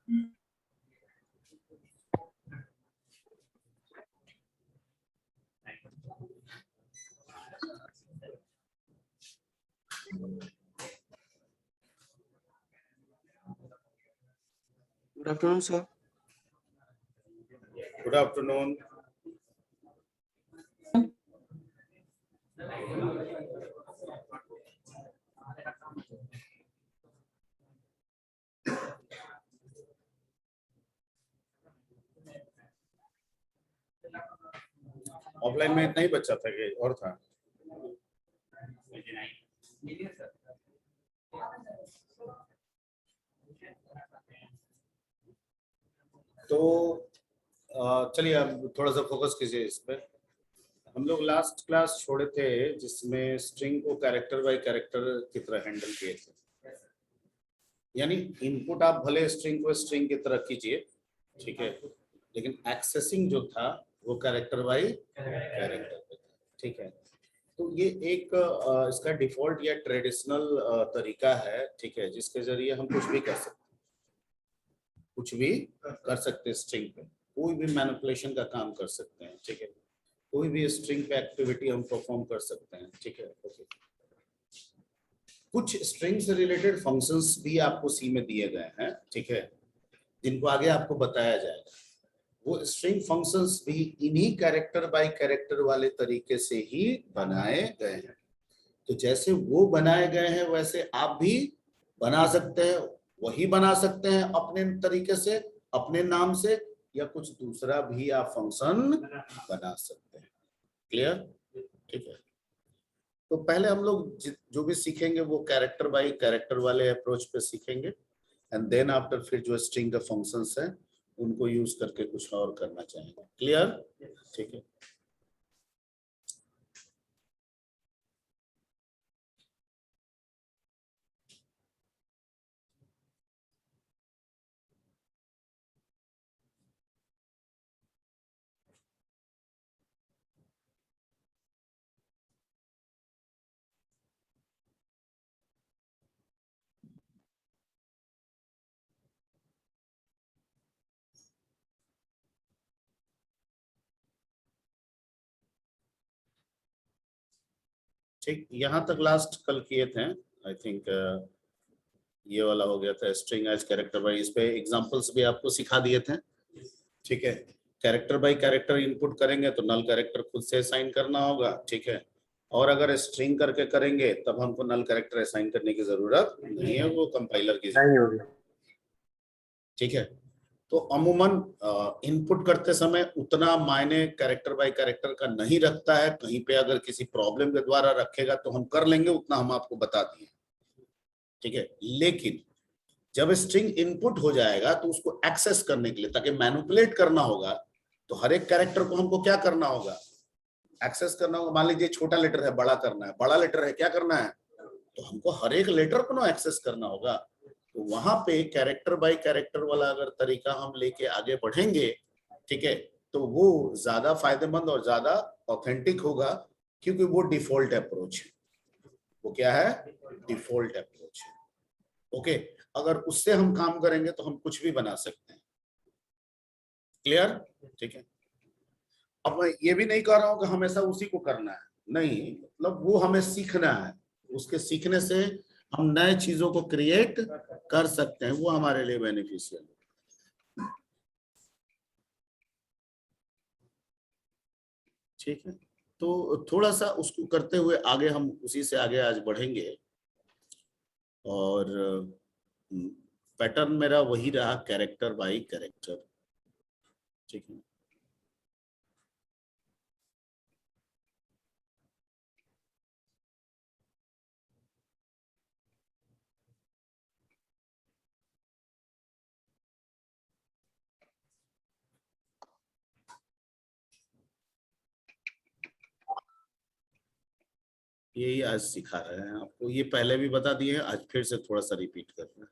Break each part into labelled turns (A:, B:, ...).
A: Good afternoon, sir.
B: Good afternoon. Offline में इतना ही बच्चा था कि और था? तो चलिए अब थोड़ा सा फोकस कीजिए इस पे। हम लोग लास्ट क्लास छोड़े थे जिसमें स्ट्रिंग को कैरेक्टर बाय कैरेक्टर की तरह हैंडल किए थे। यानी इनपुट आप भले स्ट्रिंग को स्ट्रिंग की तरह कीजिए, ठीक है, लेकिन एक्सेसिंग जो था वो कैरेक्टर बाय कैरेक्टर पे था, ठीक है। तो ये एक इसका डिफॉल्ट या ट्रेडिशनल तरीका है, ठीक है, जिसके जरिए हम कुछ भी कर सकते हैं, कुछ भी कर सकते हैं स्ट्रिंग पे, कोई भी मैनिपुलेशन का काम कर सकते हैं, ठीक है, कोई भी स्ट्रिंग पे एक्टिविटी हम परफॉर्म कर सकते हैं, ठीक है। ओके, कुछ स्ट्रिंग से रिलेटेड फंक्शंस भी आपको सी में दिए गए हैं, ठीक है, जिनको आगे आपको बताया जाएगा। वो स्ट्रिंग फंक्शंस भी इन्हीं कैरेक्टर बाय कैरेक्टर वाले तरीके से ही बनाए गए हैं। तो जैसे वो बनाए गए हैं वैसे आप भी बना सकते हैं, वही बना सकते हैं अपने तरीके से, अपने नाम से, या कुछ दूसरा भी आप फंक्शन बना सकते हैं। क्लियर? ठीक है। तो पहले हम लोग जो भी सीखेंगे वो कैरेक्टर बाय कैरेक्टर वाले अप्रोच पे सीखेंगे, एंड देन आफ्टर फिर जो स्ट्रिंग का फंक्शंस है उनको यूज करके कुछ और करना चाहेंगे। क्लियर? ठीक है। ठीक, यहाँ तक लास्ट कल किए थे आई थिंक। ये वाला हो गया था स्ट्रिंग एज कैरेक्टर बाय, इस पे एग्जांपल्स भी आपको सिखा दिए थे, ठीक है। कैरेक्टर बाय कैरेक्टर इनपुट करेंगे तो नल कैरेक्टर खुद से असाइन करना होगा, ठीक है, और अगर स्ट्रिंग करके करेंगे तब हमको नल कैरेक्टर असाइन करने की जरूरत नहीं है, वो कंपाइलर की जरूरत है, ठीक है। तो अमूमन इनपुट करते समय उतना मायने कैरेक्टर बाय कैरेक्टर का नहीं रखता है, कहीं पे अगर किसी प्रॉब्लम के द्वारा रखेगा तो हम कर लेंगे, उतना हम आपको बता दिए, ठीक है। लेकिन जब स्ट्रिंग इनपुट हो जाएगा तो उसको एक्सेस करने के लिए, ताकि मैनिपुलेट करना होगा, तो हर एक कैरेक्टर को हमको क्या करना होगा? एक्सेस करना होगा। मान लीजिए छोटा लेटर है, बड़ा करना है, बड़ा लेटर है, क्या करना है? तो हमको हर एक लेटर को ना एक्सेस करना होगा। तो वहां पे कैरेक्टर बाय कैरेक्टर वाला अगर तरीका हम लेके आगे बढ़ेंगे, ठीक है, तो वो ज्यादा फायदेमंद और ज्यादा ऑथेंटिक होगा, क्योंकि वो डिफॉल्ट अप्रोच है। वो क्या है? डिफॉल्ट अप्रोच है। ओके, अगर उससे हम काम करेंगे तो हम कुछ भी बना सकते हैं। क्लियर? ठीक है। अब मैं ये भी नहीं कह रहा हूं कि हमेशा उसी को करना है, नहीं, मतलब वो हमें सीखना है, उसके सीखने से हम नए चीजों को क्रिएट कर सकते हैं, वो हमारे लिए बेनिफिशियल है। ठीक है, तो थोड़ा सा उसको करते हुए आगे हम उसी से आगे आज बढ़ेंगे, और पैटर्न मेरा वही रहा, कैरेक्टर बाय कैरेक्टर, ठीक है। यही आज सिखा रहे हैं आपको, ये पहले भी बता दिए हैं, आज फिर से थोड़ा सा रिपीट करना है,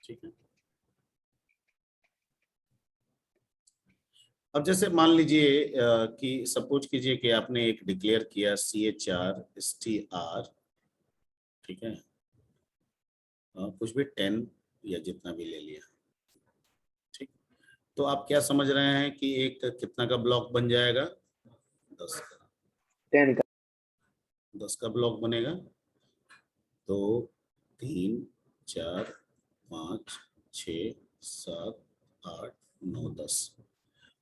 B: ठीक है। अब जैसे मान लीजिए कि सपोज कीजिए कि आपने एक डिक्लेयर किया CHR STR, ठीक है, कुछ भी 10 या जितना भी ले लिया। ठीक, तो आप क्या समझ रहे हैं कि एक कितना का ब्लॉक बन जाएगा? 10 का।
A: 10 का।
B: 10 का ब्लॉक बनेगा। 2 3 4 5 6 7 8 9 10।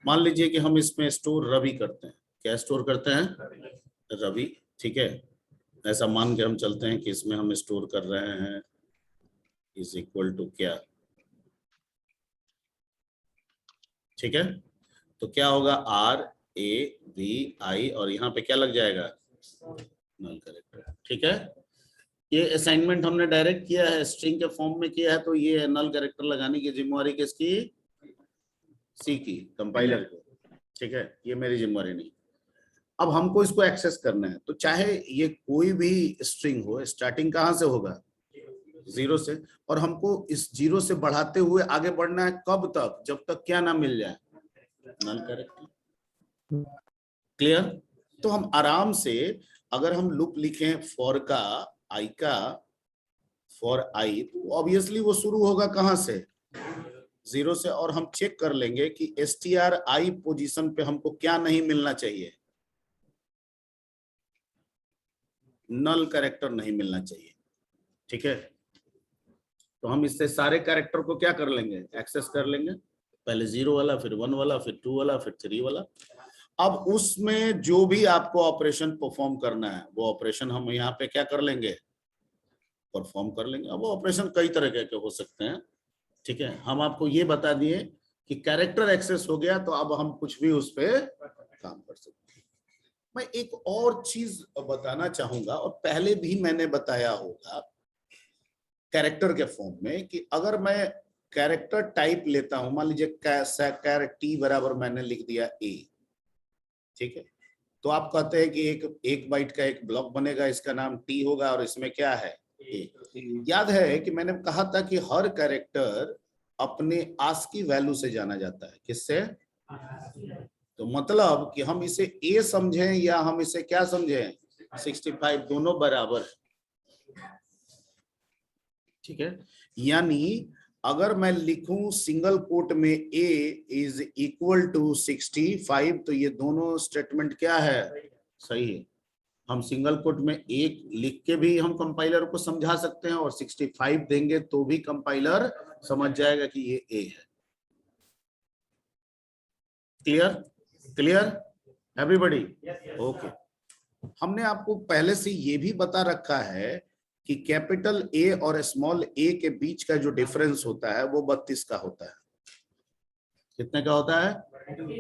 B: मान लीजिए कि हम इसमें स्टोर रवि करते हैं। क्या स्टोर करते हैं? रवि। ठीक है, ऐसा मान के हम चलते हैं कि इसमें हम स्टोर कर रहे हैं इज इक्वल टू क्या। ठीक है, तो क्या होगा? RAVI और यहाँ पे क्या लग जाएगा? Null character. ठीक है, ये असाइनमेंट हमने डायरेक्ट किया है, स्ट्रिंग के फॉर्म में किया है, तो ये नल कैरेक्टर लगाने की जिम्मेवारी किसकी? सी की, कंपाइलर को। ठीक है, ये मेरी जिम्मेवारी नहीं। अब हमको इसको एक्सेस करना है, तो चाहे ये कोई भी स्ट्रिंग हो, स्टार्टिंग कहाँ से होगा? 0 से। और हमको इस 0 से बढ़ाते हुए आगे बढ़ना है, कब तक? जब तक क्या ना मिल जाए? Null character. क्लियर? तो हम आराम से, अगर हम लूप लिखें फॉर का, आई का, फॉर आई, तो ऑब्वियसली वो शुरू होगा कहां से? 0 से। और हम चेक कर लेंगे कि stri पोजीशन पे हमको क्या नहीं मिलना चाहिए? नल कैरेक्टर नहीं मिलना चाहिए। ठीक है, तो हम इससे सारे कैरेक्टर को क्या कर लेंगे? एक्सेस कर लेंगे। पहले 0 वाला, फिर 1 वाला, फिर 2 वाला, फिर 3 वाला। अब उसमें जो भी आपको ऑपरेशन परफॉर्म करना है, वो ऑपरेशन हम यहाँ पे क्या कर लेंगे? परफॉर्म कर लेंगे। अब वो ऑपरेशन कई तरह के हो सकते हैं। ठीक है, हम आपको ये बता दिए कि कैरेक्टर एक्सेस हो गया, तो अब हम कुछ भी उस पर काम कर सकते हैं। मैं एक और चीज बताना चाहूंगा, और पहले भी मैंने बताया होगा कैरेक्टर के फॉर्म में, कि अगर मैं कैरेक्टर टाइप लेता हूं, मान लीजिए कैरेक्टर टी बराबर मैंने लिख दिया ए। ठीक है, तो आप कहते हैं कि एक बाइट का एक ब्लॉक बनेगा, इसका नाम टी होगा, और इसमें क्या है? ए। याद है कि मैंने कहा था कि हर कैरेक्टर अपने आस्की वैल्यू से जाना जाता है। किससे? तो मतलब कि हम इसे ए समझें या हम इसे क्या समझें? 65 दोनों बराबर है। ठीक है, यानी अगर मैं लिखूं सिंगल कोट में a इज इक्वल टू 65, तो ये दोनों स्टेटमेंट क्या है? सही है। हम सिंगल कोट में एक लिख के भी हम कंपाइलर को समझा सकते हैं, और 65 देंगे तो भी कंपाइलर समझ जाएगा कि ये a है। क्लियर? Clear everybody? ओके। हमने आपको पहले से ये भी बता रखा है कि कैपिटल ए और स्मॉल ए के बीच का जो डिफरेंस होता है वो 32 का होता है। कितने का होता है?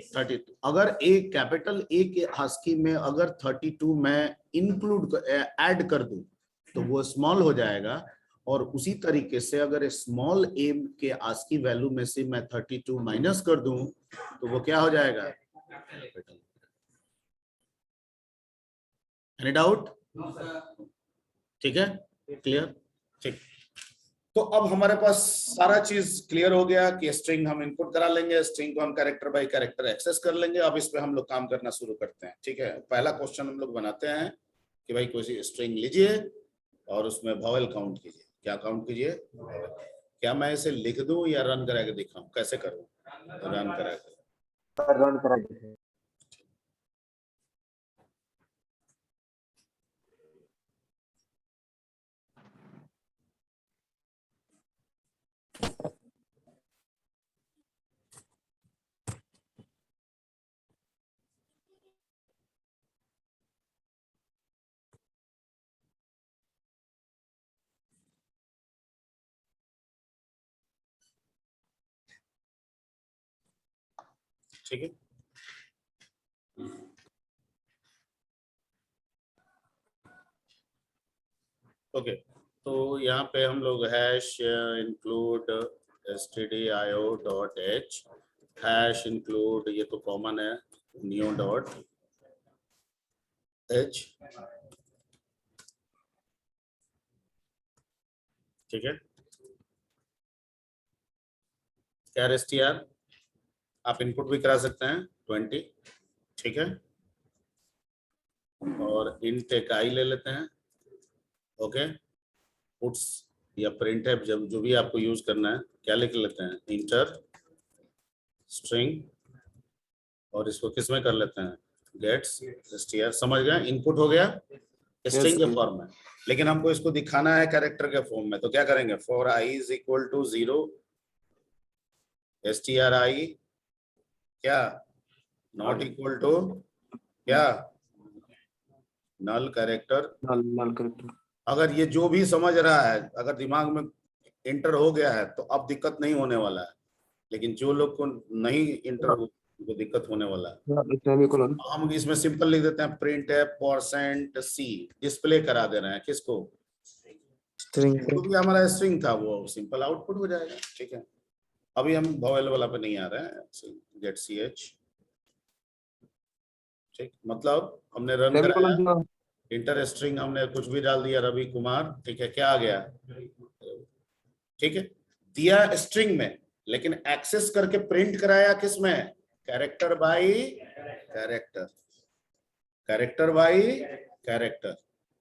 B: 32। अगर ए कैपिटल ए के आस्की में अगर 32 मैं इंक्लूड ऐड कर दूं तो वो स्मॉल हो जाएगा, और उसी तरीके से अगर स्मॉल ए के आस्की वैल्यू में से मैं 32 माइनस कर दूं तो वो क्या हो जाएगा? Any doubt? ठीक है, क्लियर? ठीक, तो अब हमारे पास सारा चीज क्लियर हो गया कि स्ट्रिंग हम इनपुट करा लेंगे, स्ट्रिंग को हम कैरेक्टर बाय कैरेक्टर एक्सेस कर लेंगे। अब इस पे हम लोग काम करना शुरू करते हैं। ठीक है, पहला क्वेश्चन हम लोग बनाते हैं कि भाई कोई स्ट्रिंग लीजिए और उसमें वॉवेल काउंट कीजिए। क्या काउंट कीजिए? क्या मैं इसे लिख दूं या रन करा के दिखाऊं? कैसे करूं? रन करा के।
A: रन करा के।
B: ठीक है, ओके। तो यहाँ पे हम लोग hash include stdio dot h, hash include, ये तो कॉमन है, न्यू डॉट h। ठीक है, क्या str आप इनपुट भी करा सकते हैं 20। ठीक है, और इंट एक आई ले लेते हैं। ओके, पुट्स या प्रिंट है, जब जो भी आपको यूज करना है, क्या लिख लेते हैं, इंटर स्ट्रिंग, और इसको किस में कर लेते हैं, गेट्स str। समझ गए, इनपुट हो गया स्ट्रिंग के फॉर्म में, लेकिन हमको इसको दिखाना है कैरेक्टर के फॉर्म में, तो क्या करेंगे, for i is equal to 0 stri क्या नॉट इक्वल टू क्या नल कैरेक्टर।
A: नल करेक्टर।
B: अगर ये जो भी समझ रहा है, अगर दिमाग में इंटर हो गया है तो अब दिक्कत नहीं होने वाला है, लेकिन जो लोग को नहीं इंटर हो उनको दिक्कत होने वाला है।
A: सेमीकोलन।
B: हम इसमें सिंपल लिख देते हैं, प्रिंट है %c, डिस्प्ले करा दे रहे हैं किसको,
A: स्ट्रिंग
B: जो भी हमारा स्ट्रिंग था वो सिंपल आउटपुट हो जाएगा। ठीक है, अभी हम वॉवेल वाला पे नहीं आ रहे हैं, गेट ch। ठीक, मतलब हमने रन कराया,
A: सेमीकोलन।
B: इंटर स्ट्रिंग हमने कुछ भी डाल दिया, रवि कुमार, ठीक है, क्या आ गया, ठीक है, दिया स्ट्रिंग में, लेकिन एक्सेस करके प्रिंट कराया किसमें, character bye character, character bye character.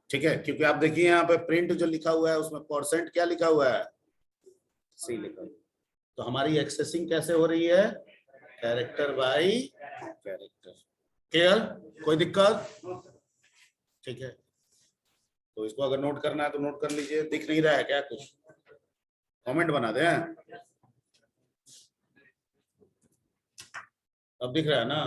B: ठीक है, क्योंकि आप देखिए यहाँ पे प्रिंट जो लिखा हुआ है उसमें % क्या लिखा हुआ है, c लिखा हुआ है। तो हमारी एक्सेसिंग कैसे हो रही है, कैरेक्टर बाय कैरेक्टर। क्लियर, कोई दिक्कत, ठीक है। तो इसको अगर नोट करना है तो नोट कर लीजिए, दिख नहीं रहा है क्या कुछ, कमेंट बना दें, अब दिख रहा है ना।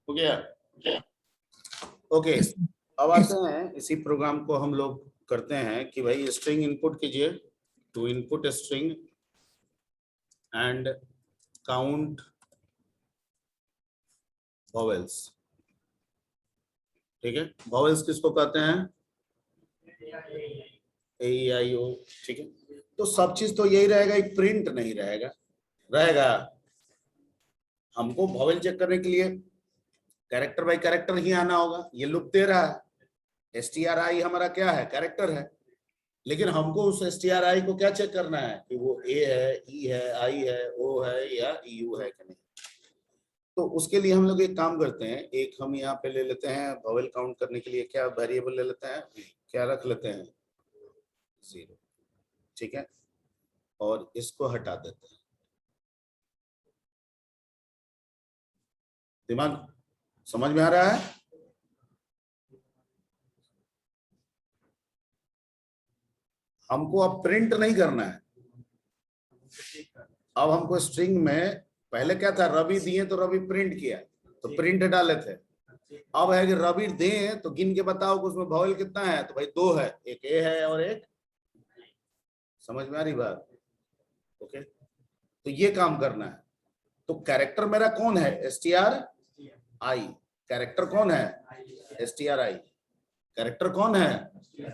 B: हो गया, ओके। अब आते हैं, इसी प्रोग्राम को हम लोग करते हैं कि भाई स्ट्रिंग इनपुट कीजिए, to input string and count vowels. ठीक है, वॉवेल्स किसको कहते हैं, AEIO। ठीक है, तो सब चीज तो यही रहेगा, एक प्रिंट नहीं रहेगा, रहेगा। हमको वॉवेल चेक करने के लिए कैरेक्टर बाय कैरेक्टर ही आना होगा, ये लुप दे रहा है, stri हमारा क्या है, कैरेक्टर है, लेकिन हमको उस stri को क्या चेक करना है कि वो a है, e है, i है, o है या eu है कि नहीं। तो उसके लिए हम लोग एक काम करते हैं, एक हम यहाँ पे ले लेते हैं वॉवेल काउंट करने के लिए, क्या वेरिएबल ले लेते हैं, क्या रख लेते हैं, 0। ठीक है, और इसको हटा देते हैं। दिमाग समझ में आ रहा है, हमको अब प्रिंट नहीं करना है, अब हमको स्ट्रिंग में पहले क्या था, रवि दिए तो रवि प्रिंट किया तो प्रिंट डाले थे, अब है कि रवि दें तो गिन के बताओ कि उसमें वॉवेल कितना है, तो भाई 2 है, एक ए है और एक, समझ में आ रही बात, ओके। तो ये काम करना है, तो कैरेक्टर मेरा कौन है, stri, कैरेक्टर कौन है, stri, कैरेक्टर कौन है,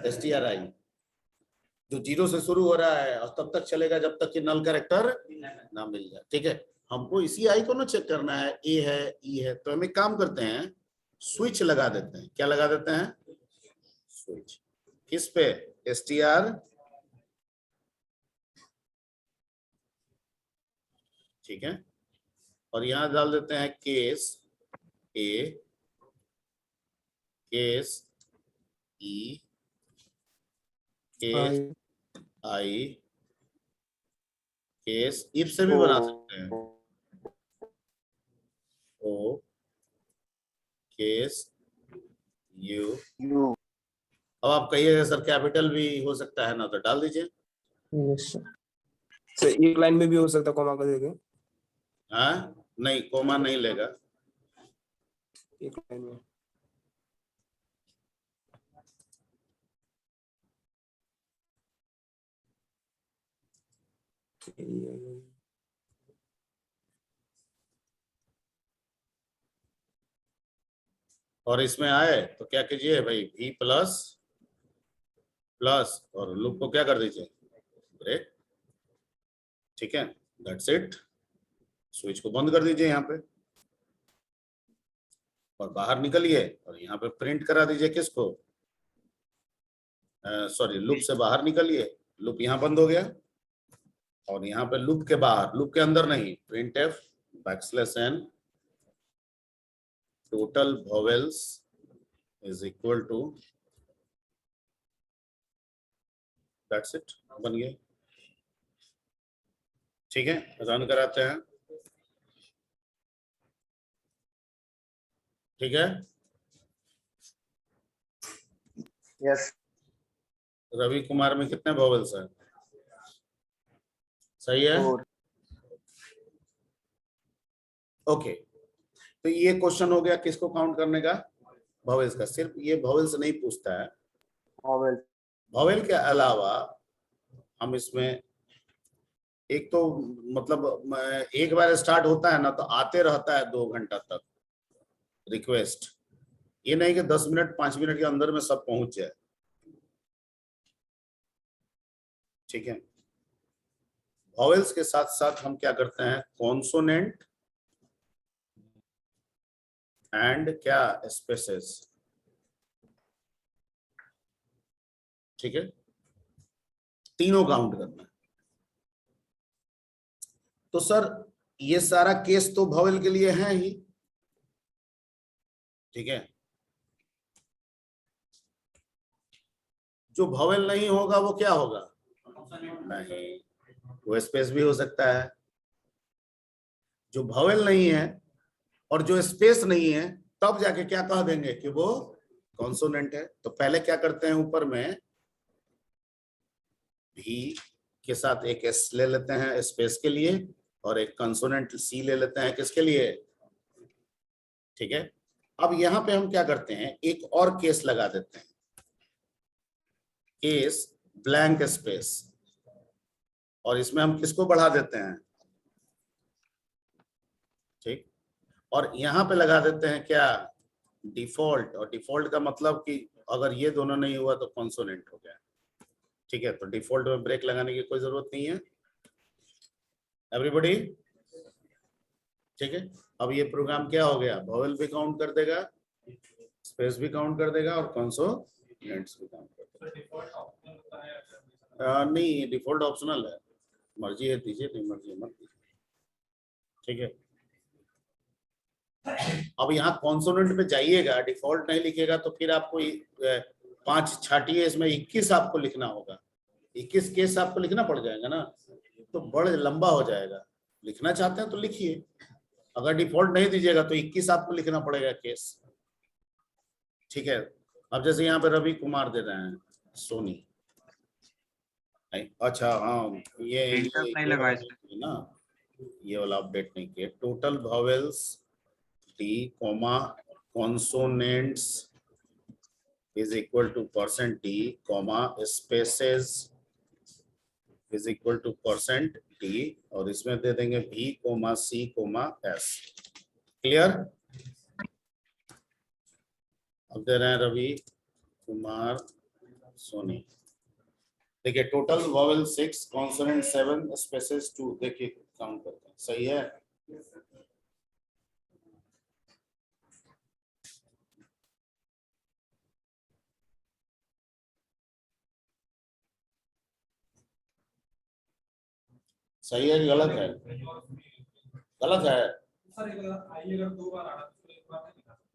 B: stri, जो 0 से शुरू हो रहा है और तब तक चलेगा जब तक कि नल कैरेक्टर ना मिल जाए। ठीक है, हमको इसी आई को ना चेक करना है, ए है, ई है, तो हम एक काम करते हैं, स्विच लगा देते हैं, क्या लगा देते हैं, स्विच, किस पे, str, ठीक है, और यहां डाल देते हैं case A case E, case I, case if से भी बना सकते हैं, ओ, केस यू। अब आप कहिएगा सर कैपिटल भी हो सकता है ना, तो डाल दीजिए।
A: यस सर, एक लाइन में भी हो सकता कॉमा कर देंगे,
B: हाँ नहीं, कोमा नहीं लेगा।
A: एक लाइन में।
B: और इसमें आए तो क्या कीजिए भाई, भी प्लस प्लस और लूप को क्या कर दीजिए, ब्रेक। ठीक है, दैट्स इट। स्विच को बंद कर दीजिए यहाँ पे और बाहर निकलिए और यहाँ पे प्रिंट करा दीजिए किसको, सॉरी लूप से बाहर निकलिए, लूप यहाँ बंद हो गया और यहाँ पे लूप के बाहर, लूप के अंदर नहीं, print f backslash n total vowels is equal to, that's it, बन गया। ठीक है, रन कराते हैं। ठीक है,
C: यस
B: रवि कुमार में कितने वॉवेल्स हैं, सही है। ओके, तो ये क्वेश्चन हो गया किसको काउंट करने का, वॉवेल्स का। सिर्फ ये वॉवेल्स नहीं पूछता है, वॉवेल के अलावा हम इसमें एक तो मतलब एक बार स्टार्ट होता है ना तो आते रहता है 2 घंटा तक रिक्वेस्ट, ये नहीं कि 10 मिनट 5 मिनट के अंदर में सब पहुंच जाए। ठीक है, वॉवेल्स के साथ साथ हम क्या करते हैं, कॉन्सोनेंट एंड क्या, स्पेसेस। ठीक है, तीनों काउंट करना है। तो सर ये सारा केस तो वॉवेल के लिए है ही। ठीक है, जो वॉवेल नहीं होगा वो क्या होगा, नहीं, वो स्पेस भी हो सकता है। जो वॉवेल नहीं है और जो स्पेस नहीं है तब जाके क्या कह देंगे कि वो कॉन्सोनेंट है। तो पहले क्या करते हैं, ऊपर में भी के साथ एक एस ले लेते हैं स्पेस के लिए और एक कंसोनेंट सी ले लेते हैं किसके लिए। ठीक है, अब यहां पे हम क्या करते हैं, एक और केस लगा देते हैं, केस ब्लैंक स्पेस, और इसमें हम किसको बढ़ा देते हैं, ठीक, और यहां पे लगा देते हैं क्या, डिफॉल्ट। और डिफॉल्ट का मतलब कि अगर ये दोनों नहीं हुआ तो कॉन्सोनेंट हो गया। ठीक है, तो डिफॉल्ट में ब्रेक लगाने की कोई जरूरत नहीं है, एवरीबॉडी। ठीक है, अब ये प्रोग्राम क्या हो गया, वॉवेल भी काउंट कर देगा, स्पेस भी काउंट कर देगा और कॉन्सोनेंट्स भी काउंट कर देगा। नहीं, डिफॉल्ट ऑप्शनल है, मर्जी है दीजिए, नहीं मर्जी है मत दीजिए। ठीक है, अब यहाँ कॉन्सोनेंट पे जाइएगा, डिफॉल्ट नहीं लिखेगा तो फिर आपको 5 छाटिए, इसमें 21 आपको लिखना होगा, 21 केस आपको लिखना पड़ जाएगा ना, तो बड़ा लंबा हो जाएगा। लिखना चाहते हैं तो लिखिए, अगर डिफॉल्ट नहीं दीजिएगा तो 21 आपको लिखना पड़ेगा केस। ठीक है, अब जैसे यहाँ पे रवि कुमार दे रहे हैं, सोनी, अच्छा हाँ, ये ना, ये वाला अपडेट नहीं किया, total vowels T comma consonants is equal to %d, comma spaces is equal to %d, और इसमें दे देंगे v, c, s। क्लियर। अब दे रहे हैं रवि कुमार सोनी, देखिए टोटल वॉवेल 6, कॉन्सोनेंट 7, स्पेसेस 2, देखिए काउंट करते हैं, सही है। सही है कि गलत है, गलत है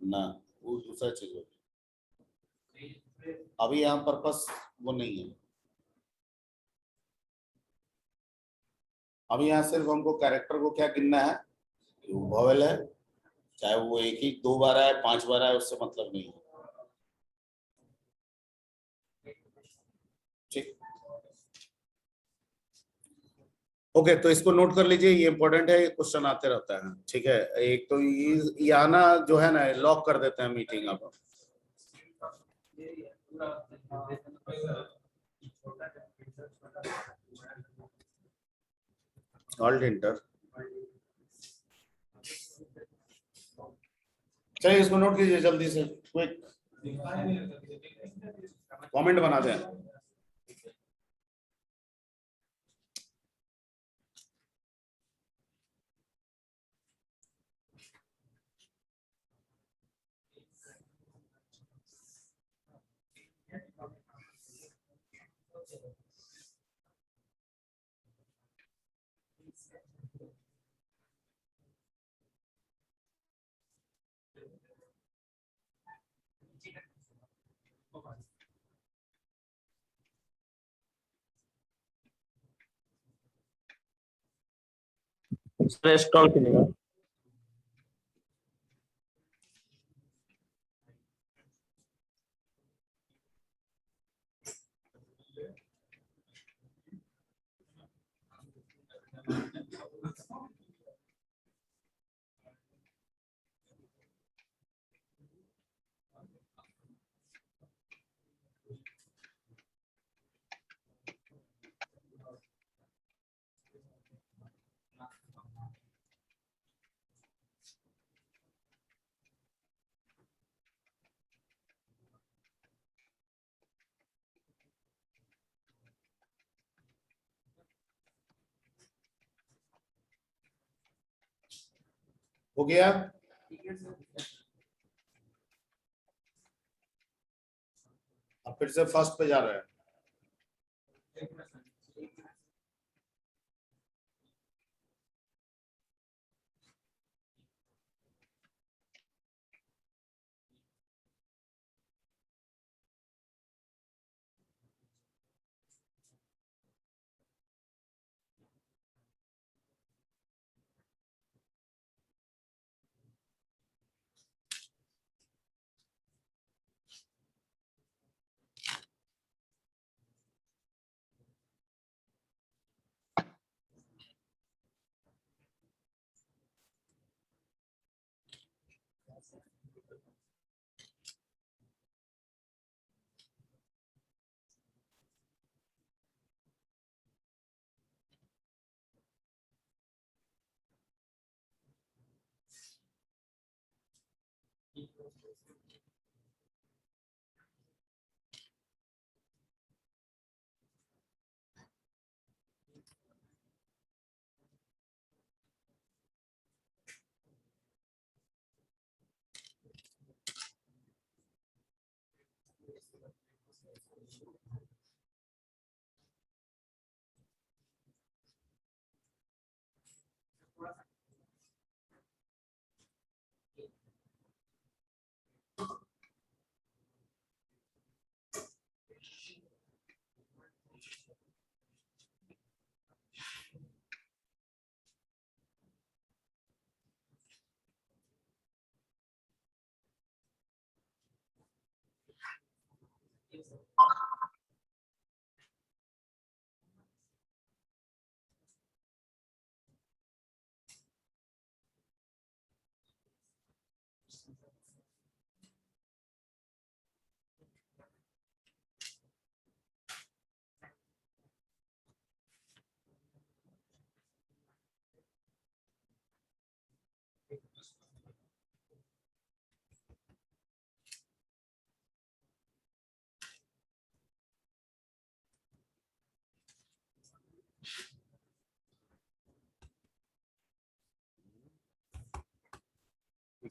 B: ना, वो दूसरा चीज होगी। अभी यहाँ पर्पस वो नहीं है। अभी यहाँ सिर्फ हमको कैरेक्टर को क्या गिनना है कि वो वॉवेल है, चाहे वो एक ही 2 बार आए 5 बार आए, उससे मतलब नहीं है। ठीक, ओके, तो इसको नोट कर लीजिए, ये इंपॉर्टेंट है, ये क्वेश्चन आते रहता है। ठीक है, एक तो ये आना जो है ना, लॉक कर देते हैं मीटिंग अब। ऑल्ट इंटर, चलिए इसको नोट कीजिए जल्दी से, क्विक कमेंट बना दें।
A: स्ट्रॉन्ग चलेगा।
B: हो गया, अब फिर से फर्स्ट पे जा रहे हैं।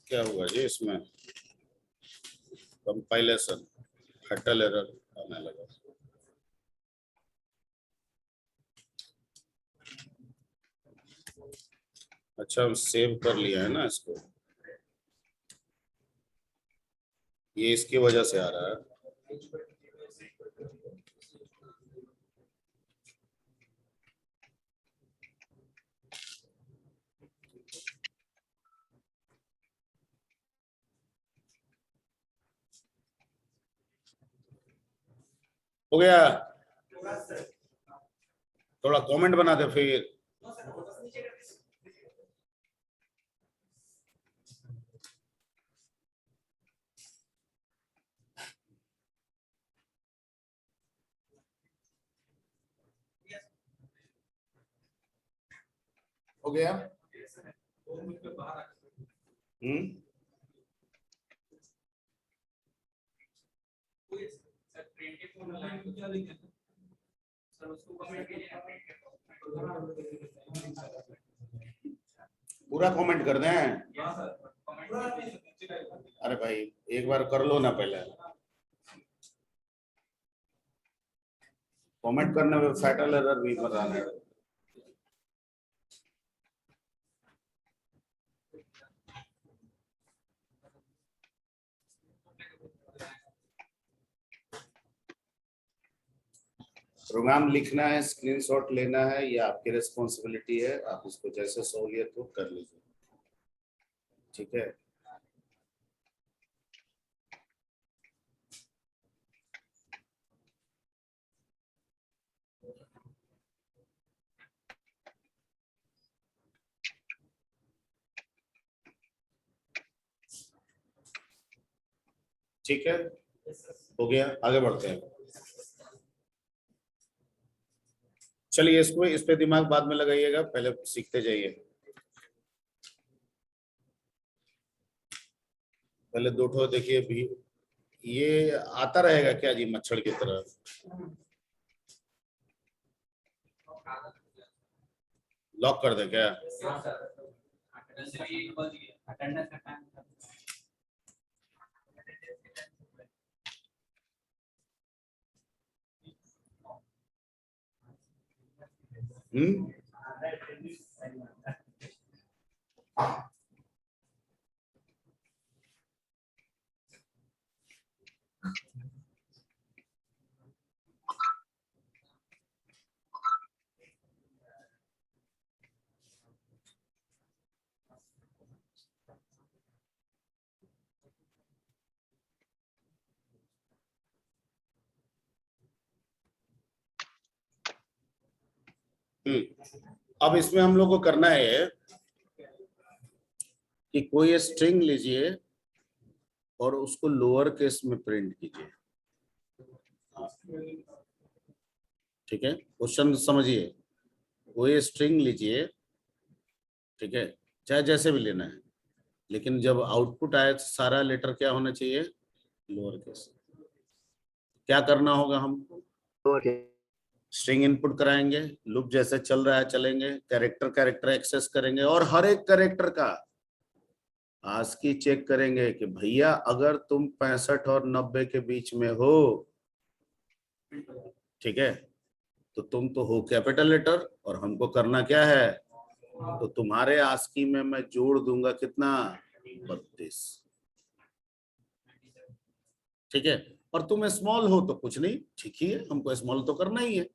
B: क्या हुआ जी इसमें, कंपाइलेशन फैटल एरर आने लगा। अच्छा, हम सेव कर लिया है ना इसको, ये इसकी वजह से आ रहा है। हो गया? थोड़ा कमेंट बना दे फिर। हो गया? पूरा कमेंट कर दें? अरे भाई एक बार कर लो ना पहले। कमेंट करने में फैटल एरर भी बता रहा है। प्रोग्राम लिखना है, स्क्रीनशॉट लेना है, ये आपकी रिस्पॉन्सिबिलिटी है। आप इसको जैसे सहूलियत हो कर लीजिए, ठीक है? ठीक है, हो गया। आगे बढ़ते हैं। चलिए इसको, इस पे दिमाग बाद में लगाइएगा, पहले सीखते जाइए। पहले दो ठो देखिए भी, ये आता रहेगा क्या जी मच्छर की तरह? लॉक कर दे क्या? अब इसमें हम लोग को करना है कि कोई स्ट्रिंग लीजिए और उसको लोअर केस में प्रिंट कीजिए, ठीक है? क्वेश्चन समझिए। कोई स्ट्रिंग लीजिए, ठीक है, चाहे जैसे भी लेना है, लेकिन जब आउटपुट आए तो सारा लेटर क्या होना चाहिए? Lower case. क्या करना होगा हमको? स्ट्रिंग इनपुट कराएंगे, लूप जैसे चल रहा है चलेंगे, कैरेक्टर एक्सेस करेंगे और हर एक कैरेक्टर का आस्की चेक करेंगे कि भैया अगर तुम 65 और 90 के बीच में हो, ठीक है, तो तुम तो हो कैपिटल लेटर और हमको करना क्या है? तो तुम्हारे आस्की में मैं जोड़ दूंगा कितना? 32, ठीक है? और तुम स्मॉल हो तो कुछ नहीं, ठीक ही है, हमको स्मॉल तो करना ही है।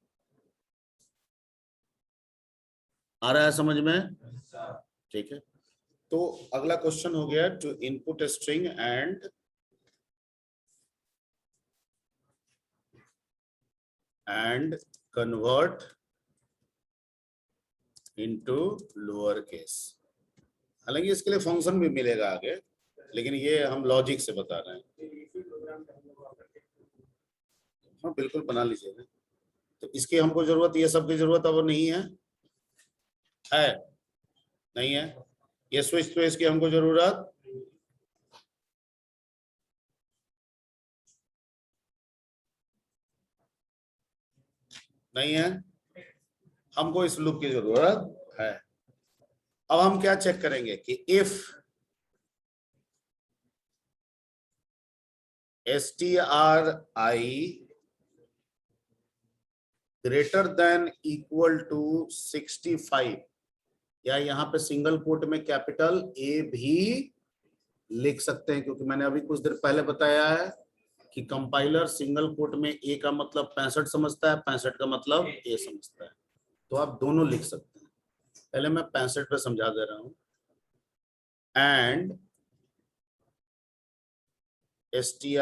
B: आ रहा है समझ में? ठीक है, तो अगला क्वेश्चन हो गया to input string and convert into lower case. हालांकि इसके लिए फंक्शन भी मिलेगा आगे, लेकिन ये हम लॉजिक से बता रहे हैं। हाँ बिल्कुल बना लीजिएगा। तो इसकी हमको जरूरत, ये सब की जरूरत अब नहीं है, नहीं है। ये स्विच तो इसकी हमको जरूरत नहीं है, हमको इस लूप की जरूरत है। अब हम क्या चेक करेंगे कि if stri greater than equal to 65, या यहाँ पे सिंगल कोट में कैपिटल ए भी लिख सकते हैं, क्योंकि मैंने अभी कुछ देर पहले बताया है कि कंपाइलर सिंगल कोट में ए का मतलब 65 समझता है, 65 का मतलब ए समझता है, तो आप दोनों लिख सकते हैं। पहले मैं 65 पे समझा दे रहा हूं। And stri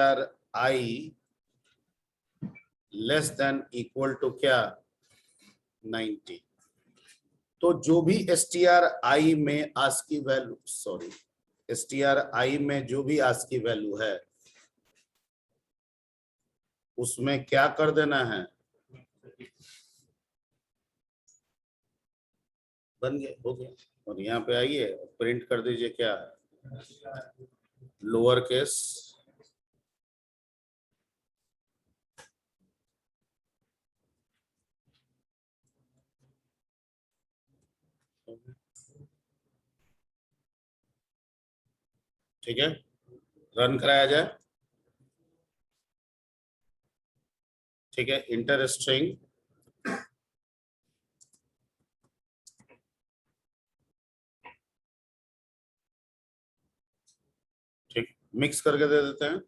B: less than equal to क्या 90। तो जो भी stri में ASCII वैल्यू, सॉरी, stri में जो भी ASCII वैल्यू है उसमें क्या कर देना है, बन गया, हो गया। और यहाँ पे आइए प्रिंट कर दीजिए क्या, लोअर केस ठीक है, रन कराया जाए। ठीक है, इंटर स्ट्रिंग ठीक, मिक्स करके दे देते हैं।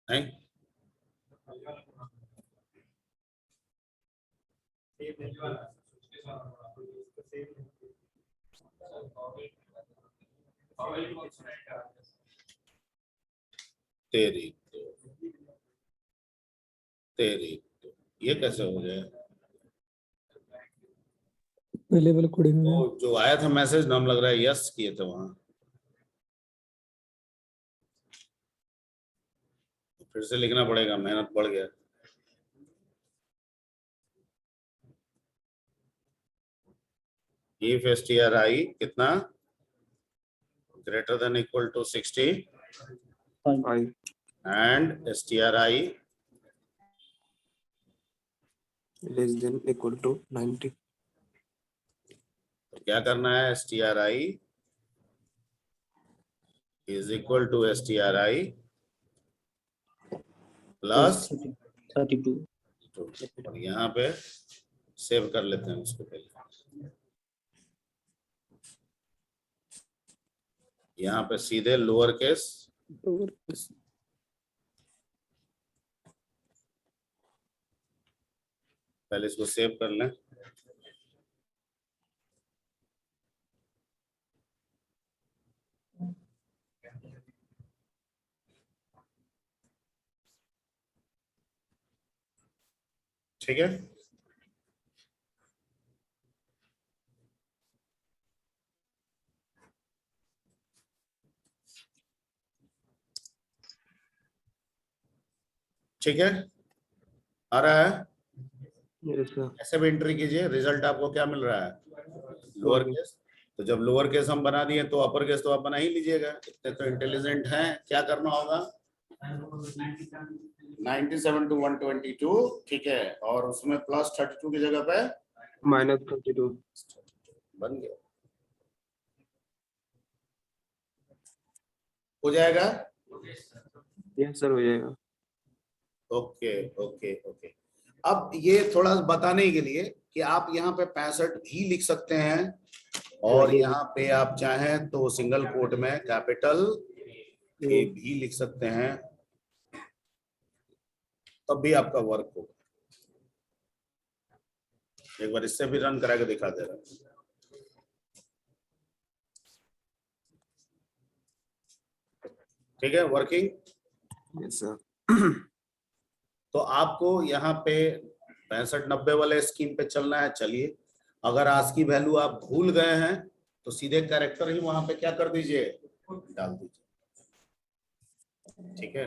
B: नहीं, तेरी तेरी ये कैसे हो गया?
D: पहले वाला कोडिंग में
B: वो जो आया था मैसेज, नाम लग रहा है यस किए थे वहां, फिर से लिखना पड़ेगा, मेहनत बढ़ गया। if stri कितना greater than equal to 60
A: 5
B: and stri
A: less than equal to 90.
B: तो क्या करना है, stri is equal to stri plus
D: 32।
B: और यहाँ पे सेव कर लेते हैं उसको पहले। यहाँ पे सीधे लोअर केस, पहले इसको सेव कर लें। ठीक है, ठीक है, आ रहा है।
A: Yes, sir.
B: ऐसे भी एंट्री कीजिए, रिजल्ट आपको क्या मिल रहा है, लोअर केस। तो जब लोअर केस हम बना दिए तो अपर केस तो आप बना ही लीजिएगा, इतने तो इंटेलिजेंट हैं। क्या करना होगा, 97 to 122, ठीक है, और उसमें प्लस 32 की जगह पे
A: -32.
B: बन गया, हो जाएगा।
A: Yes, sir, हो जाएगा.
B: Okay okay okay. अब ये थोड़ा बताने के लिए कि आप यहाँ पे 65 भी लिख सकते हैं, और यहाँ पे आप चाहें तो सिंगल कोट में कैपिटल ए भी लिख सकते हैं, तब भी आपका वर्क होगा। एक बार इससे भी रन करा के दिखा दे रहा हूं। ठीक है, वर्किंग।
A: Yes, sir.
B: तो आपको यहाँ पे 65-90 वाले स्कीम पे चलना है। चलिए, अगर आज की वैल्यू आप भूल गए हैं तो सीधे कैरेक्टर ही वहां पे क्या कर दीजिए, डाल दीजिए। ठीक है,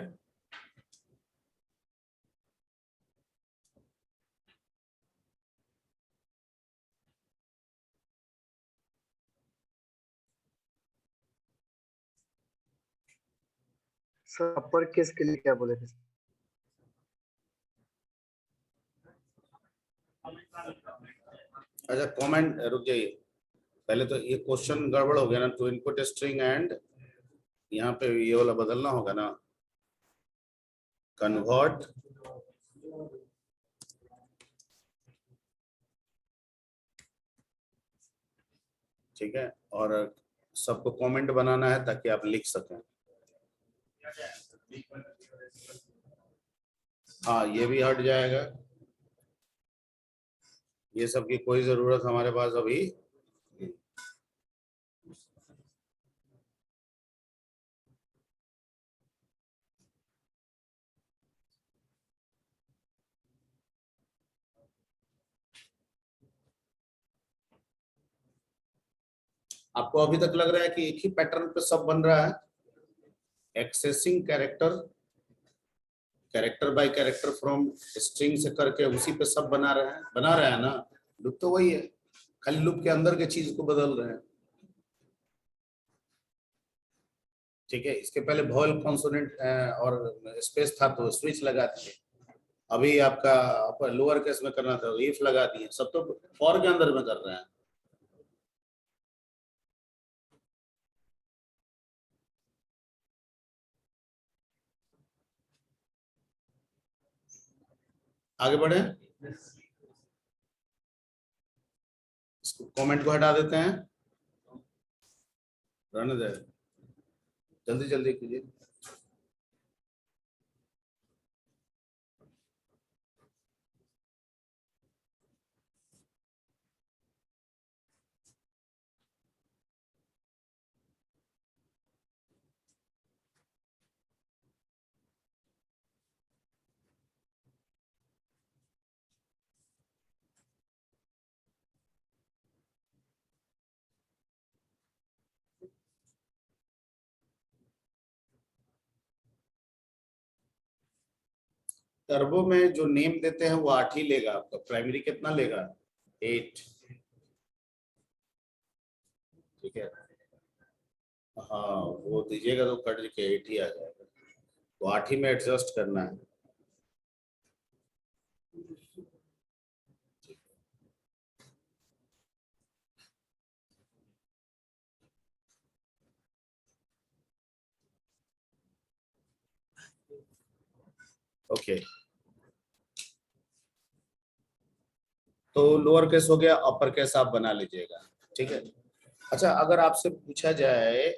C: सर अपर केस के लिए क्या बोले थे?
B: अच्छा कमेंट, रुक जाइए, पहले तो ये क्वेश्चन गड़बड़ हो गया ना। टू इनपुट स्ट्रिंग एंड यहाँ पे ये वाला बदलना होगा ना, कन्वर्ट ठीक है, और सबको कमेंट बनाना है ताकि आप लिख सकें। हाँ, ये भी हट जाएगा, ये सब की कोई जरूरत हमारे पास अभी नहीं। आपको अभी तक लग रहा है कि एक ही पैटर्न पे सब बन रहा है, accessing character, character bye character from string से करके उसी पे सब बना रहे हैं ना। लूप तो वही है, खाली लूप के अंदर के चीज को बदल रहे हैं। ठीक है, इसके पहले वॉवल कॉन्सोनेंट और स्पेस था तो स्विच लगा दिए, अभी आपका लोअर केस में करना था इफ लगा दिए, सब तो फॉर के अंदर में कर रहे हैं। आगे बढ़े, इसको कमेंट को हटा देते हैं, रहने दे, जल्दी जल्दी कीजिए। टर्बो में जो नेम देते हैं वो 8 ही लेगा, आपका प्राइमरी कितना लेगा, 8। ठीक है, हाँ वो दीजिएगा तो कट के 8 ही आ जाएगा, तो 8 ही में एडजस्ट करना है। ओके, तो लोअर केस हो गया, अपर केस आप बना लीजिएगा। ठीक है, अच्छा अगर आपसे पूछा जाए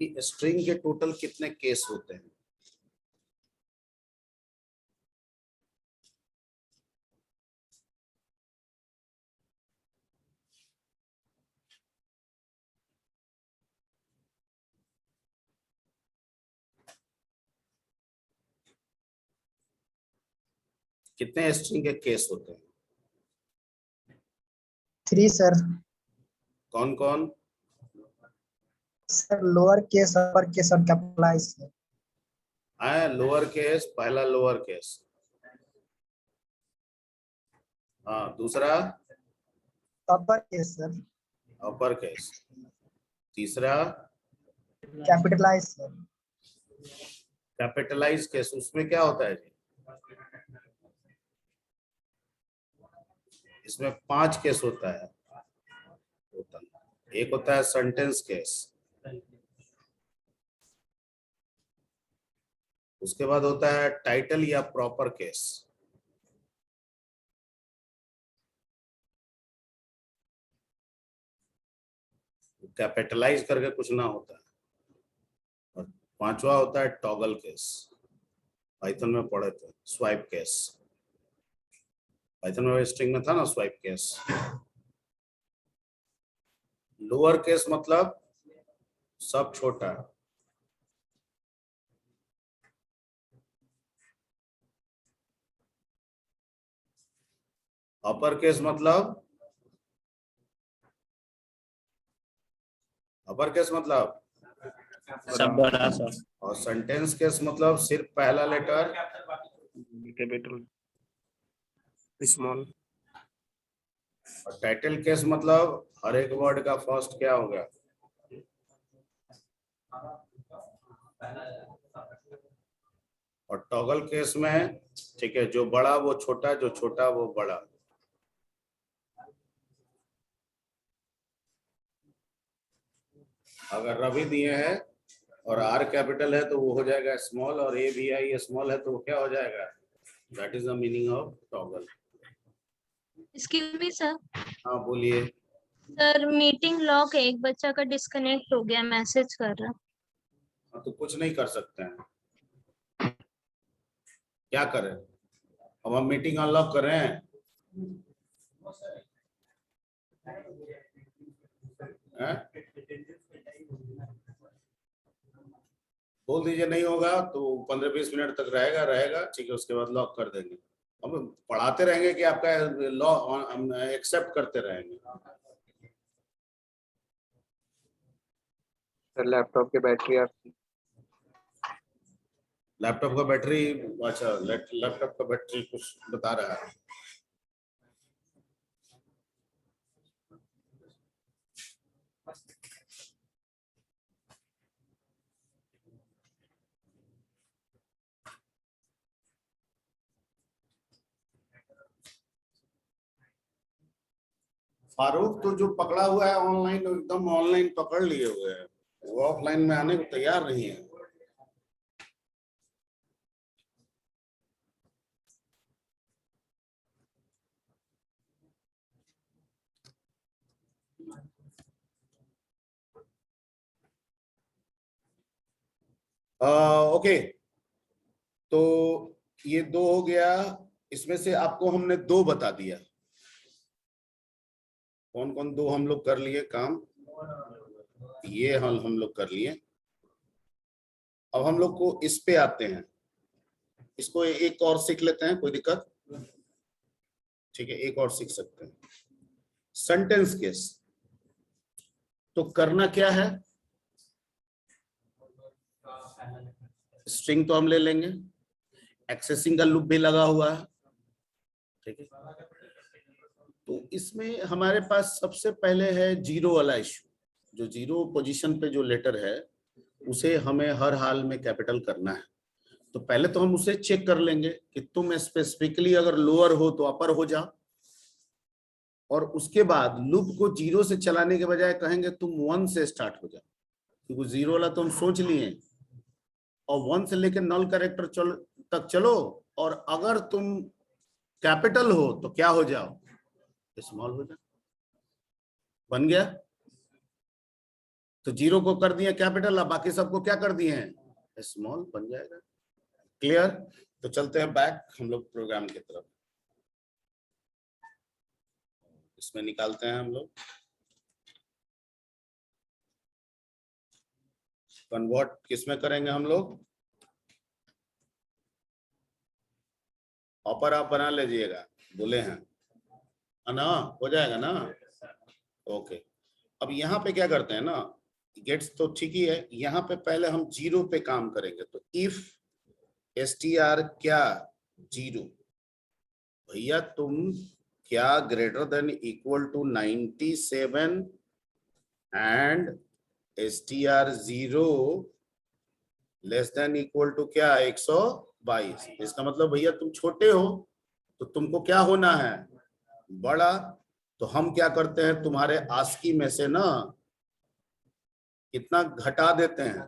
B: कि स्ट्रिंग के टोटल कितने केस होते हैं, कितने स्ट्रिंग के केस होते हैं,
E: 3 सर।
B: कौन कौन,
E: sir lower case, upper case और कैपिटलाइज।
B: है लोअर केस, पहला लोअर केस, हाँ दूसरा
E: upper case sir.
B: Upper case, तीसरा
E: कैपिटलाइज सर।
B: कैपिटलाइज केस, उसमें क्या होता है जी, इसमें 5 केस होता है, एक होता है सेंटेंस केस, उसके बाद होता है टाइटल या प्रॉपर केस, कैपिटलाइज करके कुछ ना होता है, और 5वां होता है टॉगल केस, पाइथन में पढ़े थे, स्वाइप केस, पाइथन में स्ट्रिंग में था ना स्वाइप केस। लोअर केस मतलब सब छोटा, अपर केस मतलब, अपर केस मतलब
D: सब बड़ा सा
B: और सेंटेंस केस मतलब सिर्फ पहला लेटर,
A: कैपिटल स्मॉल,
B: और टाइटल केस मतलब हर एक वर्ड का फर्स्ट क्या होगा, और टॉगल केस में ठीक है, जो बड़ा वो छोटा, जो छोटा वो बड़ा। अगर रवि दिए हैं और आर कैपिटल है तो वो हो जाएगा स्मॉल, और ए भी आई स्मॉल है तो वो क्या हो जाएगा, that is the meaning of toggle.
F: Excuse me sir.
B: हाँ बोलिए।
F: सर मीटिंग लॉक है, एक बच्चा का डिस्कनेक्ट हो गया, मैसेज कर रहा।
B: हाँ, तो कुछ नहीं कर सकते हैं, क्या करें? अब हम मीटिंग अनलॉक कर रहे हैं। हैं? बोल दीजिए नहीं होगा तो 15-20 मिनट तक रहेगा रहेगा, ठीक है, उसके बाद लॉक कर देंगे। हम पढ़ाते रहेंगे कि आपका लॉ हम एक्सेप्ट करते रहेंगे।
C: सर लैपटॉप की बैटरी आपकी
B: लैपटॉप का बैटरी, अच्छा लैपटॉप का बैटरी कुछ बता रहा है। फारूक तो जो पकड़ा हुआ है ऑनलाइन, एकदम ऑनलाइन पकड़ लिए हुए हैं, वो ऑफलाइन में आने को तैयार नहीं है। ओके, तो ये 2 हो गया। इसमें से आपको हमने 2 बता दिया। कौन कौन 2 हम लोग कर लिए काम? ये हम लोग कर लिए। अब हम लोग को इस पे आते हैं, इसको एक और सीख लेते हैं, कोई दिक्कत? ठीक है, एक और सीख सकते हैं। सेंटेंस केस तो करना क्या है? स्ट्रिंग तो हम ले लेंगे, एक्सेसिंग का लूप भी लगा हुआ है, ठीक है। तो इसमें हमारे पास सबसे पहले है जीरो वाला इश्यू। जो जीरो पोजीशन पे जो लेटर है उसे हमें हर हाल में कैपिटल करना है। तो पहले तो हम उसे चेक कर लेंगे कि तुम स्पेसिफिकली अगर लोअर हो तो अपर हो जाओ, और उसके बाद लूप को 0 से चलाने के बजाय कहेंगे तुम 1 से स्टार्ट हो जाओ, क्योंकि 0 वाला तो हम सोच लिए, और 1 से लेकर नल कैरेक्टर तक चलो, और अगर तुम कैपिटल हो तो क्या हो जाओ? स्मॉल हो जाओ। बन गया? तो 0 को कर दिया कैपिटल, अब बाकी सबको क्या कर दिए हैं? स्मॉल, बन जाएगा। क्लियर? तो चलते हैं बैक हम लोग प्रोग्राम की तरफ। इसमें निकालते हैं हम लोग कन्वर्ट, किसमें करेंगे हम लोग? ऑपर आप बना लीजिएगा, बोले हैं ना, हो जाएगा ना? ओके, अब यहाँ पे क्या करते हैं ना, गेट्स तो ठीक ही है, यहाँ पे पहले हम 0 पे काम करेंगे। तो इफ str क्या 0, भैया तुम क्या greater than equal to 97 and str 0 less than equal to क्या 122। इसका मतलब भैया तुम छोटे हो तो तुमको क्या होना है? बड़ा। तो हम क्या करते हैं, तुम्हारे आस्की में से ना कितना घटा देते हैं?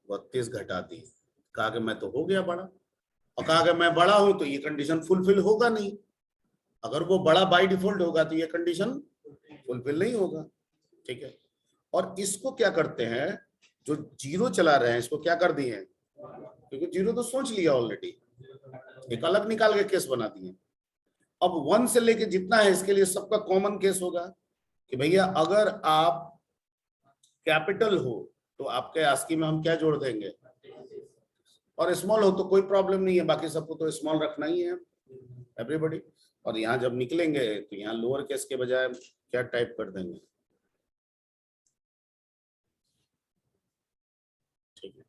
B: 32 घटा दी। कहा कि मैं तो हो गया बड़ा, और कहा कि मैं बड़ा हूं तो ये कंडीशन फुलफिल होगा नहीं। अगर वो बड़ा बाय डिफॉल्ट होगा तो ये कंडीशन फुलफिल नहीं होगा, ठीक है। और इसको क्या करते हैं, जो 0 चला रहे हैं इसको क्या कर दिए, क्योंकि 0 तो सोच लिया ऑलरेडी, एक अलग निकाल के केस बना दिए। अब 1 से लेके जितना है इसके लिए सबका कॉमन केस होगा कि भैया अगर आप कैपिटल हो तो आपके आस्की में हम क्या जोड़ देंगे, और स्मॉल हो तो कोई प्रॉब्लम नहीं है, बाकी सबको तो स्मॉल रखना ही है एवरीबॉडी। और यहाँ जब निकलेंगे तो यहाँ लोअर केस के बजाय क्या टाइप कर देंगे, ठीक है,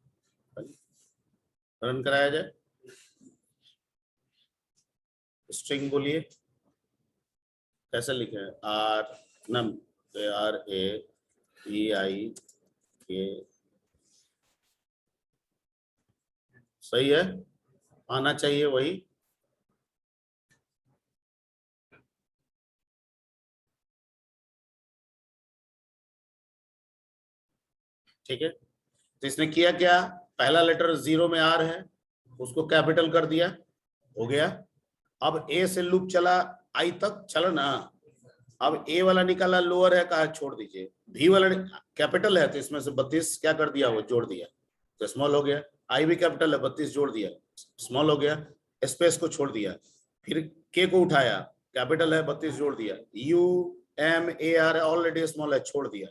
B: रन कराया जाए। स्ट्रिंग बोलिए कैसे लिखे हैं, RAEIK, सही है, आना चाहिए वही। ठीक है, तो इसने किया क्या, पहला लेटर 0 में R है, उसको कैपिटल कर दिया, हो गया। अब A से लूप चला आई तक चलो ना। अब ए वाला निकाला लोअर है, कहा छोड़ दीजिए। भी वाला कैपिटल है तो इसमें से 32 क्या कर दिया, वो जोड़ दिया तो स्मॉल हो गया। आई भी कैपिटल है, 32 जोड़ दिया, स्मॉल हो गया। स्पेस को छोड़ दिया, फिर के को उठाया, कैपिटल है, 32 जोड़ दिया। U m a r already small है, छोड़ दिया।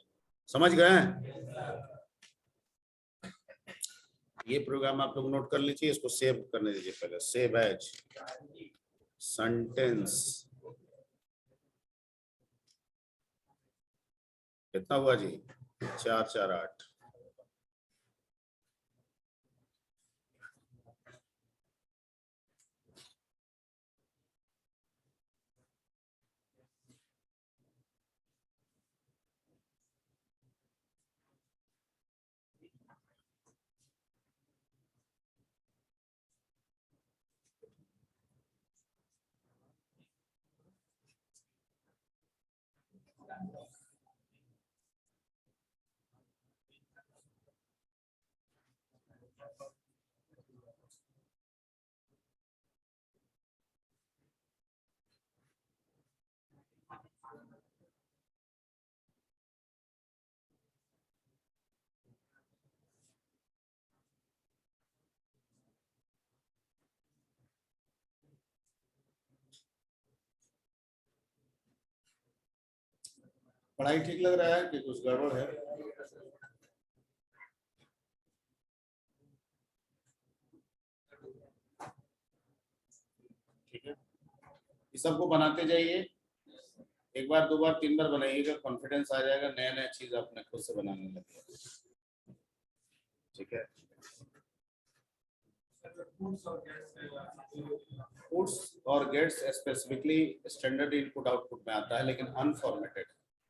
B: समझ गए हैं? ये प्रोग्राम आप लोग नोट कर लीजिए, इसको सेव करने दीजिए पहले। Save as sentence. कितना हुआ जी? 448। पढ़ाई ठीक लग रहा है कि कुछ गड़बड़ है? ठीक है, ये सबको बनाते जाइए। एक बार, दो बार, तीन बार बनाइएगा, कॉन्फिडेंस आ जाएगा, नया नया चीज अपने खुद से बनाने लगे। ठीक है। पुट्स और gets specifically standard input output में आता है, लेकिन अनफॉर्मेटेड।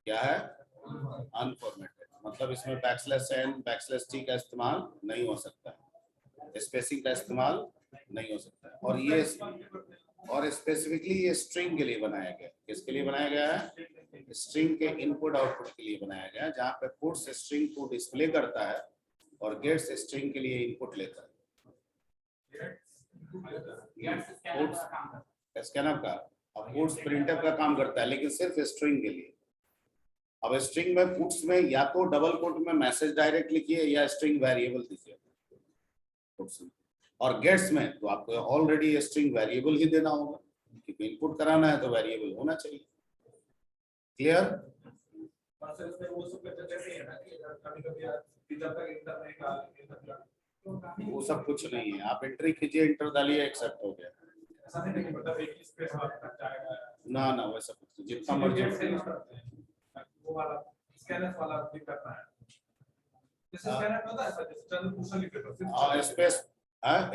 B: क्या है? अनफॉर्मेटेड। मतलब इसमें बैकस्लैश एन, बैकस्लैश टी का इस्तेमाल नहीं हो सकता है, स्पेसिंग का इस्तेमाल नहीं हो सकता है। और ये और स्पेसिफिकली ये स्ट्रिंग के लिए बनाया गया। किसके लिए बनाया गया है? स्ट्रिंग के इनपुट आउटपुट के लिए बनाया गया है, जहाँ पे पुट्स स्ट्रिंग को डिस्प्ले करता है और गेट्स स्ट्रिंग के लिए इनपुट लेता है। स्कैनर का, अब पुट्स प्रिंटफ का काम करता है, लेकिन सिर्फ स्ट्रिंग के लिए। अब स्ट्रिंग में, पुट्स में या तो डबल कोट में मैसेज डायरेक्ट लिखिए या स्ट्रिंग वेरिएबल दीजिए पुट्स में। और गेट्स में तो आपको ऑलरेडी स्ट्रिंग वेरिएबल ही देना होगा, क्योंकि इनपुट कराना है तो वेरिएबल होना चाहिए। क्लियर? वो सब कुछ नहीं है, आप एंट्री कीजिए, इंटर डालिए, एक्सेप्ट हो गया। ना ना, वैसा कुछ जितना मर्जी। स्पेस,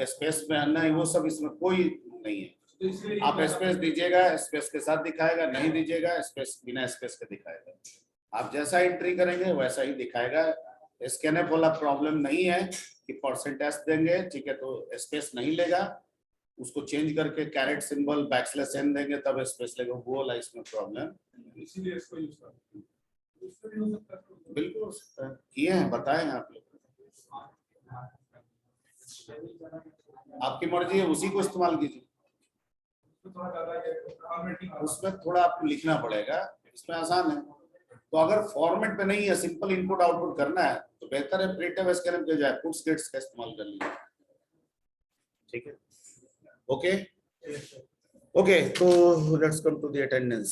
B: स्पेस में नहीं, वो सब इसमें कोई नहीं है। आप स्पेस दीजिएगा, स्पेस के साथ दिखाएगा, नहीं दीजिएगा, स्पेस बिना स्पेस के दिखाएगा। आप जैसा एंट्री करेंगे वैसा ही दिखाएगा। स्कैनअप वाला प्रॉब्लम नहीं है कि परसेंटेज देंगे, ठीक है, तो स्पेस नहीं लेगा, उसको चेंज करके कैरेट सिंबल बैकस्लैश एन देंगे तब स्पेस लेगा, वो वाला इसमें प्रॉब्लम। इसीलिए इसको यूज करते हैं। बिल्कुल हो सकता है, किए हैं, बताए हैं आप लोग। आपकी मर्जी है, उसी को इस्तेमाल कीजिए। उसमें थोड़ा आपको लिखना पड़ेगा, इसमें आसान है। तो अगर फॉर्मेट पे नहीं है, सिंपल इनपुट आउटपुट करना है, तो बेहतर है प्रिंटफ स्कैनअप के जाए पुट्स गेट्स का इस्तेमाल कर लीजिए। ठीक है, ओके ओके। तो let's come to the attendance.